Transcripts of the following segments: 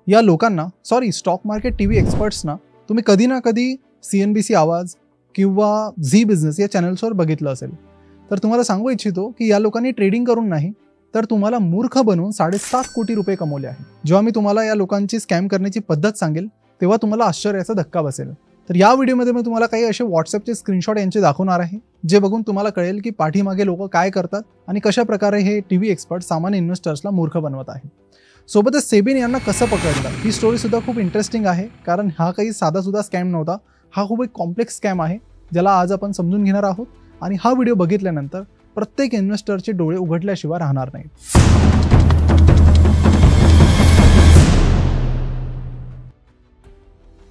या लोकांना stock market TV एक्सपर्ट्सना तुम्ही कधी ना कधी CNBC आवाज किंवा झी बिझनेस या चॅनल्सवर बघितलं असेल. तर तुम्हाला सांगू इच्छितो की या लोकांनी ट्रेडिंग करून नाही तर तुम्हाला मूर्ख बनवून 7.5 कोटी रुपये कमवले आहेत. जेव्हा मी तुम्हाला या लोकांची स्कॅम करण्याची पद्धत सांगेल तेव्हा तुम्हाला आश्चर्याचा धक्का बसेल. तर या व्हिडिओमध्ये मी तुम्हाला काही असे व्हॉट्सअपचे स्क्रीनशॉट यांचे दाखवणार आहे जे बघून तुम्हाला कळेल की पाठीमागे लोक काय करतात आणि कशा प्रकारे हे टीव्ही एक्सपर्ट सामान्य इन्व्हेस्टर्सला मूर्ख बनवत आहे. सोबतच सेबीने यांना कसं पकडलं ही स्टोरी सुद्धा खूप इंटरेस्टिंग आहे, कारण हा काही साधा सुद्धा स्कॅम नव्हता. हा खूप एक कॉम्प्लेक्स स्कॅम आहे ज्याला आज आपण समजून घेणार आहोत आणि हा व्हिडिओ बघितल्यानंतर प्रत्येक इन्व्हेस्टरचे डोळे उघडल्याशिवाय राहणार नाहीत.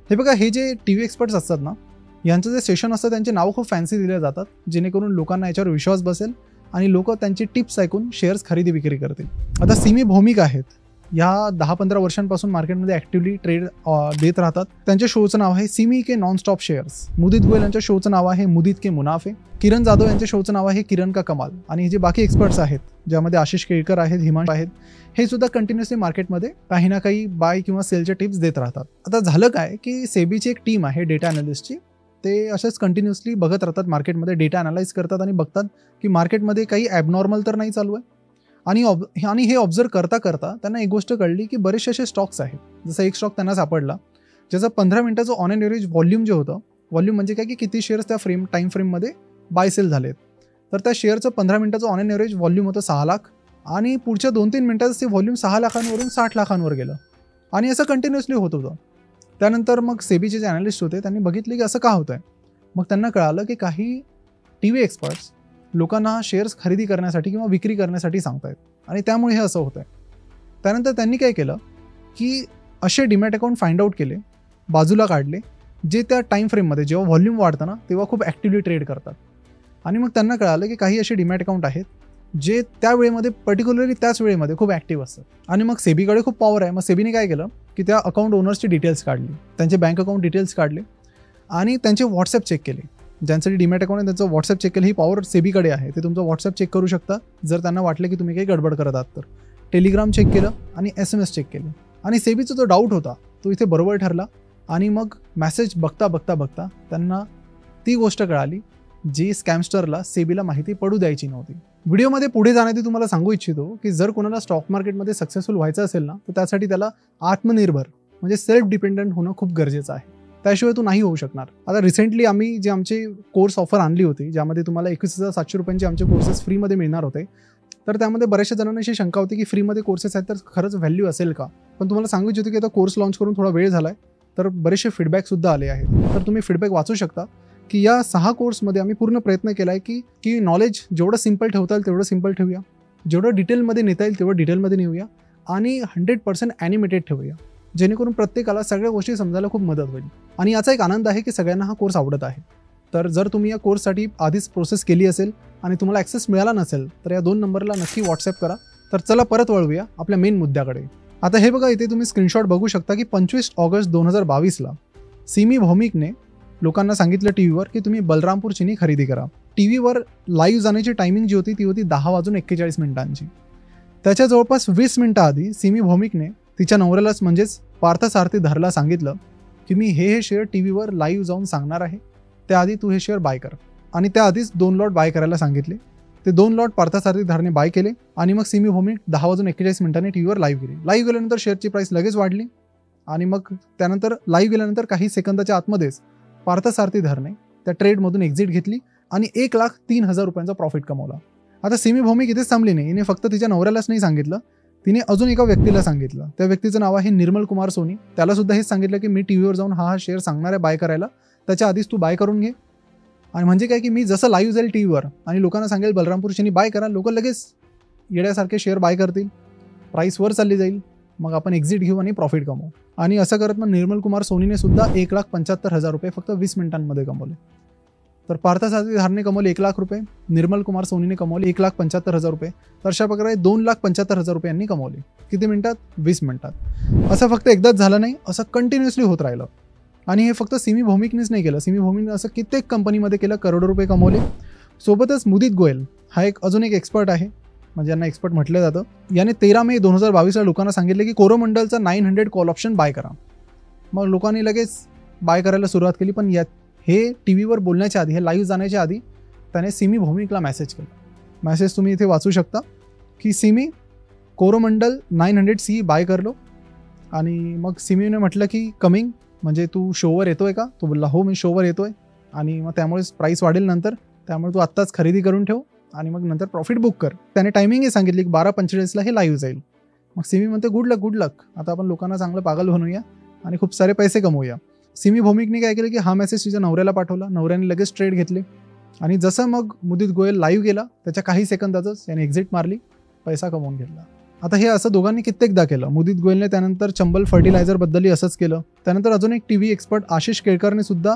हे बघा, हे जे टीव्ही एक्सपर्ट्स असतात ना, यांचं जे सेशन असतं त्यांचे नाव खूप फॅन्सी दिले जातात जेणेकरून लोकांना याच्यावर विश्वास बसेल आणि लोक त्यांची टिप्स ऐकून शेअर्स खरेदी विक्री करतील. आता सिमी भौमिक आहेत, या 10-15 वर्षांपासून मार्केटमध्ये ॲक्टिव्हली ट्रेड देत राहतात. त्यांच्या शोचं नाव आहे सिमी के नॉन स्टॉप शेअर्स. मुदित गोयल यांच्या शोचं नाव आहे मुदित के मुनाफे. किरण जाधव यांच्या शोचं नाव आहे किरण का कमाल. आणि जे बाकी एक्सपर्ट्स आहेत ज्यामध्ये आशिष केळकर आहेत, हिमांश आहेत, हे सुद्धा कंटिन्युअसली मार्केटमध्ये काही ना काही बाय किंवा सेलच्या टिप्स देत राहतात. आता झालं काय की सेबीची एक टीम आहे डेटा अनालिस्टची, ते असेच कंटिन्युअसली बघत राहतात मार्केटमध्ये, डेटा अनालाइज करतात आणि बघतात की मार्केटमध्ये काही ॲबनॉर्मल तर नाही चालू आहे. आणि हे ऑब्झर्व करता करता त्यांना एक गोष्ट कळली की बरेचसे असे स्टॉक्स आहेत. जसं एक स्टॉक त्यांना सापडला ज्याचं 15 मिनिटाचं ऑन एन एव्हरेज व्हॉल्यूम जे होतं, व्हॉल्यूम म्हणजे काय की किती शेअर्स त्या टाईम फ्रेममध्ये बाय सेल झालेत. तर त्या शेअरचं 15 मिनिटाचं ऑन एन एव्हरेज व्हॉल्यूम होतं 6 लाख आणि पुढच्या 2-3 मिनिटाचं ते व्हॉल्यूम 6 लाखांवरून 60 लाखांवर गेलं आणि असं कंटिन्युअसली होत होतं. त्यानंतर मग सेबीचे जे अनालिस्ट होते त्यांनी बघितले की असं का होतं आहे. मग त्यांना कळालं की काही टीव्ही एक्सपर्ट्स लोकांना शेअर्स खरेदी करण्यासाठी किंवा विक्री करण्यासाठी सांगतायत आणि त्यामुळे हे असं होतं आहे. त्यानंतर त्यांनी काय केलं की असे डीमॅट अकाउंट फाइंड आउट केले, बाजूला काढले, जे त्या टाईम फ्रेममध्ये जेव्हा व्हॉल्यूम वाढतं ना तेव्हा खूप ॲक्टिव्हली ट्रेड करतात. आणि मग त्यांना कळालं की काही असे डीमॅट अकाउंट आहेत जे त्या वेळेमध्ये पर्टिक्युलरली त्याच वेळेमध्ये खूप ॲक्टिव्ह असतात. आणि मग सेबीकडे खूप पॉवर आहे. मग सेबीने काय केलं की त्या अकाउंट ओनर्सची डिटेल्स काढली, त्यांचे बँक अकाउंट डिटेल्स काढले आणि त्यांचे व्हॉट्सअप चेक केले. ज्यांसाठी डीमॅट अकाउंट आहे त्यांचं व्हॉट्सअप चेक केलं. ही पॉवर सेबीकडे आहे, ते तुमचं व्हॉट्सअप चेक करू शकता जर त्यांना वाटलं की तुम्ही काही गडबड करत आहात तर. टेलिग्राम चेक केलं आणि SMS चेक केलं आणि सेबीचा जो डाऊट होता तो इथे बरोबर ठरला. आणि मग मॅसेज बघता बघता बघता त्यांना ती गोष्ट कळाली जी स्कॅमस्टरला सेबीला माहिती पडू द्यायची नव्हती. व्हिडिओमध्ये पुढे जाण्याआधी तुम्हाला सांगू इच्छितो की जर कोणाला स्टॉक मार्केटमध्ये सक्सेसफुल व्हायचं असेल ना तर त्यासाठी त्याला आत्मनिर्भर म्हणजे सेल्फ डिपेंडंट होणं खूप गरजेचं आहे, त्याशिवाय तू नाही होऊ शकणार. आता रिसेंटली आम्ही जे आमचे कोर्स ऑफर आणली होती ज्यामध्ये तुम्हाला 21,700 रुपयांचे आमचे कोर्सेस फ्रीमध्ये मिळणार होते, तर त्यामध्ये बऱ्याचशा जणांना अशी शंका होती की फ्रीमध्ये कोर्सेस आहेत तर खरंच व्हॅल्यू असेल का. पण तुम्हाला सांगू इच्छितो की आता कोर्स लॉन्च करून थोडा वेळ झाला आहे तर बरेचसे फीडबॅकसुद्धा आले आहेत. तर तुम्ही फीडबॅक वाचू शकता की या 6 कोर्समध्ये आम्ही पूर्ण प्रयत्न केला आहे की नॉलेज जेवढं सिम्पल ठेवता येईल तेवढं सिम्पल ठेवूया, जेवढं डिटेलमध्ये नेता येईल तेवढं डिटेलमध्ये नेऊया आणि 100% ॲनिमेटेड ठेवूया जेणेकरून प्रत्येकाला सगळ्या गोष्टी समजायला खूप मदत होईल. आणि याचा एक आनंद आहे की सगळ्यांना हा कोर्स आवडत आहे. तर जर तुम्ही या कोर्ससाठी आधीच प्रोसेस केली असेल आणि तुम्हाला ॲक्सेस मिळाला नसेल तर या 2 नंबरला नक्की व्हॉट्सअप करा. तर चला परत वळूया आपल्या मेन मुद्द्याकडे. आता हे बघा, इथे तुम्ही स्क्रीनशॉट बघू शकता की 25 ऑगस्ट 2022ला सिमी भौमिकने लोकांना सांगितलं टीव्हीवर की तुम्ही बलरामपूर चिनी खरेदी करा. टीव्हीवर लाईव्ह जाण्याची टायमिंग जी होती ती होती 10:41 त्याच्या जवळपास 20 मिनिटं आधी सिमी भौमिकने तिच्या नवऱ्यालाच म्हणजेच पार्थसारथी धरला सांगितलं की मी हे शेअर टीव्हीवर लाईव्ह जाऊन सांगणार आहे, त्याआधी तू हे शेअर बाय कर. आणि त्याआधीच 2 लॉट बाय करायला सांगितले. ते 2 लॉट पार्थसारथी धरने बाय केले आणि मग सिमी भौमिक 10:41 टीव्हीवर लाईव्ह गेली. लाईव्ह गेल्यानंतर शेअरची प्राईस लगेच वाढली आणि मग त्यानंतर लाईव्ह गेल्यानंतर काही सेकंदाच्या आतमध्येच पार्थसारथी धरने त्या ट्रेडमधून एक्झिट घेतली आणि 1,03,000 रुपयांचा प्रॉफिट कमवला. आता सिमी भौमिक इथेच थांबली नाही, हिने फक्त तिच्या नवऱ्यालाच नाही सांगितलं, तिने अजून एका व्यक्तीला सांगितलं. त्या व्यक्तीचं नाव आहे निर्मल कुमार सोनी. त्याला सुद्धा हेच सांगितलं की मी टीव्हीवर जाऊन हा शेअर सांगणार आहे बाय करायला, त्याच्या आधीच तू बाय करून घे. आणि म्हणजे काय की मी जसं लाईव्ह जाईल टीव्हीवर आणि लोकांना सांगेल बलरामपूर चिनी बाय करा, लोक लगेच येड्यासारखे शेअर बाय करतील, प्राईस वर चालली जाईल, मग आपण एक्झिट घेऊ आणि प्रॉफिट कमवू. आणि असं करत मग निर्मल कुमार सोनीने सुद्धा 1,75,000 रुपये फक्त 20 मिनिटांमध्ये कमवले. तर पार्थसारथी धरने कमवले 1 लाख रुपये, निर्मल कुमार सोनीने कमवले 1,75,000 रुपये. तर अशा प्रकारे 2,75,000 रुपयांनी कमवले. किती मिनिटात? 20 मिनिटात. असं फक्त एकदाच झालं नाही, असं कंटिन्युअसली होत राहिलं. आणि हे फक्त सिमी भौमिकनेच नाही केलं, सिमी भौमिकने असं कित्येक कंपनीमध्ये केलं, करोडो रुपये कमवले. सोबतच मुदित गोयल हा अजून एक एक्सपर्ट आहे म्हणजे यांना एक्सपर्ट म्हटलं जातं. याने 13 मे 2022ला लोकांना सांगितले की कोरोमंडलचा 900 कॉल ऑप्शन बाय करा. मग लोकांनी लगेच बाय करायला सुरुवात केली. पण हे टी व्हीवर बोलण्याच्या आधी, हे लाईव्ह जाण्याच्या आधी त्याने सिमी भौमिकला मेसेज केला. मेसेज तुम्ही इथे वाचू शकता की सिमी कोरोमंडल 900 बाय कर लो. आणि मग सिमीने म्हटलं की कमिंग, म्हणजे तू शोवर येतोय का? तो बोलला हो मी शोवर येतोय, आणि मग त्यामुळेच प्राईस वाढेल नंतर, त्यामुळे तू आत्ताच खरेदी करून ठेव आणि मग नंतर प्रॉफिट बुक कर. त्याने टायमिंगही सांगितली की 12:45ला हे लाईव्ह जाईल. मग सिमी म्हणते गुड लक, आता आपण लोकांना चांगलं पागल बनवूया आणि खूप सारे पैसे कमवूया. सिमी भौमिकने काय केलं की हा मेसेज तिच्या नवऱ्याला पाठवला. नवऱ्याने लगेच ट्रेड घेतले आणि जसं मग मुदित गोयल लाईव्ह गेला त्याच्या काही सेकंदातच याने एक्झिट मारली, पैसा कमवून घेतला. आता हे असं दोघांनी कित्येकदा केलं. मुदित गोयलने त्यानंतर चंबल फर्टिलायझरबद्दलही असंच केलं. त्यानंतर अजून एक टीव्ही एक्सपर्ट आशिष केळकरने सुद्धा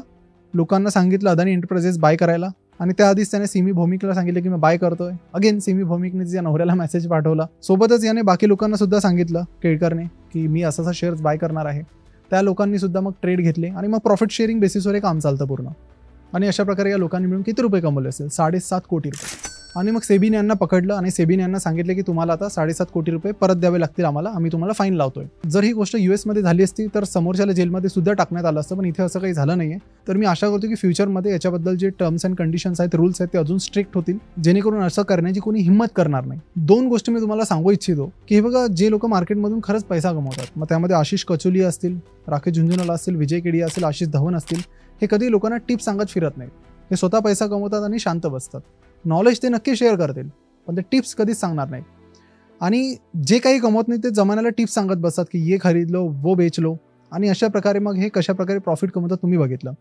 लोकांना सांगितलं अदानी एंटरप्राइजेस बाय करायला, आणि त्याआधीच त्याने सिमी भौमिकला सांगितलं की मी बाय करतोय. अगेन सिमी भौमिकने तिच्या नवऱ्याला मेसेज पाठवला. सोबतच याने बाकी लोकांना सुद्धा सांगितलं केळकरने की मी असा शेअर्स बाय करणार आहे. त्या लोकांनी सुद्धा मग ट्रेड घेतले आणि मग प्रॉफिट शेअरिंग बेसिसवर हे काम चालतं पूर्ण. आणि अशा प्रकारे या लोकांनी मिळून किती रुपये कमवले असेल? 7.5 कोटी रुपये. आणि मग सेबीने यांना पकडलं आणि सेबीने यांना सांगितलं की तुम्हाला आता 7.5 कोटी रुपये परत द्यावे लागतील आम्हाला, आम्ही तुम्हाला फाईन लावतोय. जर ही गोष्ट US मध्ये झाली असती तर समोरच्याला जेलमध्ये सुद्धा टाकण्यात आलं असतं, पण इथे असं काही झालं नाहीये. तर मी आशा करतो की फ्युचरमध्ये याच्याबद्दल जे टर्म्स अँड कंडिशन्स आहेत, रूल्स आहेत, ते अजून स्ट्रिक्ट होतील, जेणेकरून असं करण्याची कोणी हिंमत करणार नाही. 2 गोष्टी मी तुम्हाला सांगू इच्छितो की हे बघा, जे लोक मार्केटमधून खरंच पैसा कमवतात, मग त्यामध्ये आशिष कचोलिया असतील, राकेश झुंझुनवाला असतील, विजय केडिया असेल, आशिष धवन असतील, हे कधी लोकांना टिप्स सांगत फिरत नाहीत. हे स्वतः पैसा कमवतात आणि शांत बसतात. नॉलेज ते नक्की शेअर करतील, पण ते टिप्स कधीच सांगणार नाही. आणि जे काही कमवत नाही ते जमान्याला टिप्स सांगत बसतात की ये खरीद लो, वो बेच लो, आणि अशा प्रकारे मग हे कशा प्रकारे प्रॉफिट कमवतात तुम्ही बघितलं.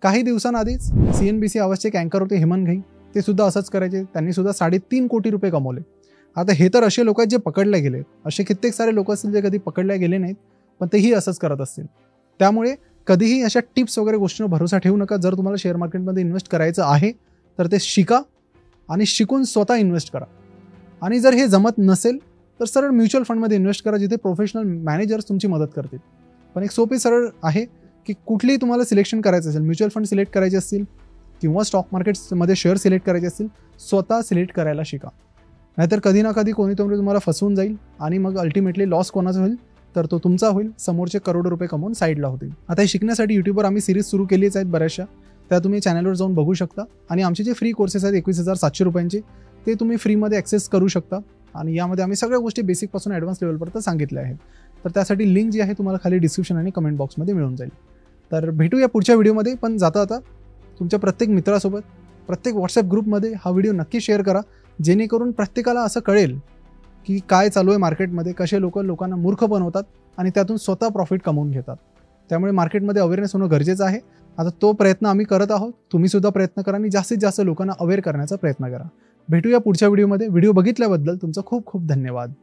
काही दिवसांआधीच CNBC आवाजचे एक अँकर होते हेमंत घई, ते सुद्धा असंच करायचे. त्यांनी सुद्धा 3.5 कोटी रुपये कमवले. आता हे तर असे लोक आहेत जे पकडले गेले, असे कित्येक सारे लोक असतील जे कधी पकडले गेले नाहीत, पण तेही असंच करत असतील. त्यामुळे कधीही अशा टिप्स वगैरे गोष्टींवर भरोसा ठेवू नका. जर तुम्हाला शेअर मार्केटमध्ये इन्व्हेस्ट करायचं आहे तर ते शिका आणि शिकून स्वतः इन्व्हेस्ट करा. आणि जर हे जमत नसेल तर सरळ म्युच्युअल फंडमध्ये इन्व्हेस्ट करा, जिथे प्रोफेशनल मॅनेजर्स तुमची मदत करतील. पण एक सोपी सरळ आहे की कुठलीही तुम्हाला सिलेक्शन करायचं असेल, म्युच्युअल फंड सिलेक्ट करायचे असतील किंवा स्टॉक मार्केट्समध्ये शेअर सिलेक्ट करायचे असतील, स्वतः सिलेक्ट करायला शिका. नाहीतर कधी ना कधी कोणीतरी तुम्हाला फसवून जाईल आणि मग अल्टिमेटली लॉस कोणाचा होईल तर तो तुमचा होईल, समोरचे करोडो रुपये कमवून साईडला होतील. आता हे शिकण्यासाठी यूट्यूबवर आम्ही सिरीज सुरू केलीच आहेत बऱ्याचशा, त्या तुम्ही चॅनलवर जाऊन बघू शकता. आणि आमचे जे फ्री कोर्सेस आहेत 21,700 रुपयांचे, ते तुम्ही फ्रीमध्ये ॲक्सेस करू शकता. आणि यामध्ये आम्ही सगळ्या गोष्टी बेसिकपासून ॲडव्हान्स लेवलपर्यंत सांगितल्या आहेत. तर त्यासाठी लिंक जी आहे तुम्हाला खाली डिस्क्रिप्शन आणि कमेंट बॉक्समध्ये मिळून जाईल. तर भेटूया पुढच्या व्हिडिओमध्ये. पण जाता तुमच्या प्रत्येक मित्रासोबत, प्रत्येक व्हॉट्सॲप ग्रुपमध्ये हा व्हिडिओ नक्की शेअर करा, जेणेकरून प्रत्येकाला असं कळेल की काय चालू आहे मार्केटमध्ये, कसे लोकांना मूर्ख बनवतात आणि त्यातून स्वतः प्रॉफिट कमवून घेतात. त्यामुळे मार्केटमध्ये अवेअरनेस होणं गरजेचं आहे. आता तो प्रयत्न आम्ही करत आहोत, तुम्ही सुद्धा प्रयत्न करा आणि जास्तीत जास्त लोकांना अवेअर करण्याचा प्रयत्न करा. भेटूया पुढच्या व्हिडिओमध्ये. व्हिडिओ बघितल्याबद्दल तुमचं खूप खूप धन्यवाद.